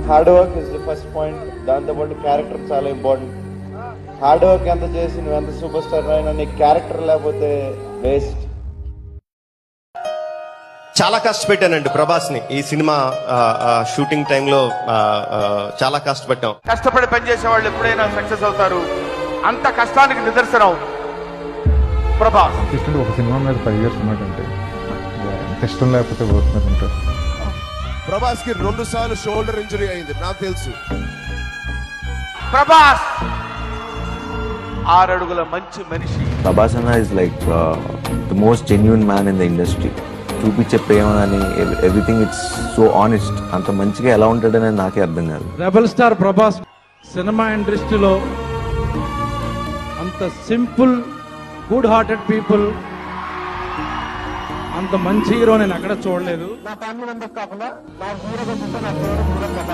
Hard work is the first point. దాంతోపాటు character చాలా important. Hard work ఎంత చేసి నువ్వు ఎంత సూపర్ స్టార్ అయినా నీ క్యారెక్టర్ లేకపోతే వేస్ట్. చాలా కష్టపెట్టానండి ప్రభాస్ని ఈ సినిమా షూటింగ్ టైంలో. చాలా కష్టపడ్డాం. కష్టపడి పనిచేసే వాళ్ళు ఎప్పుడైనా సక్సెస్ అవుతారు. అంత కష్టానికి నిదర్శనం ప్రభాస్. ఒక సినిమా మీద 5 years ఉన్నాడంటే ఎంత ఇష్టం లేకపోతే వర్క్ మీద ఉంటారు. ప్రభాస్ కి 2 సార్లు షోల్డర్ ఇంజరీ అయింది, నాకు తెలుసు. ప్రభాస్ 6 అడుగుల మంచి మనిషి. Prabhas Anna is like the most genuine man in the industry. చూపించే ప్రేమ అని ఎవ్రీథింగ్ ఇట్స్ సో ఆనెస్ట్. అంత మంచిగా ఎలా ఉంటాడని నాకే అర్థం కాదు. రెబల్ స్టార్ ప్రభాస్ సినిమా ఇండస్ట్రీలో అంత సింపుల్ గుడ్ హార్టెడ్ పీపుల్, అంత మంచి హీరో నేను ఎక్కడ చూడలేదు.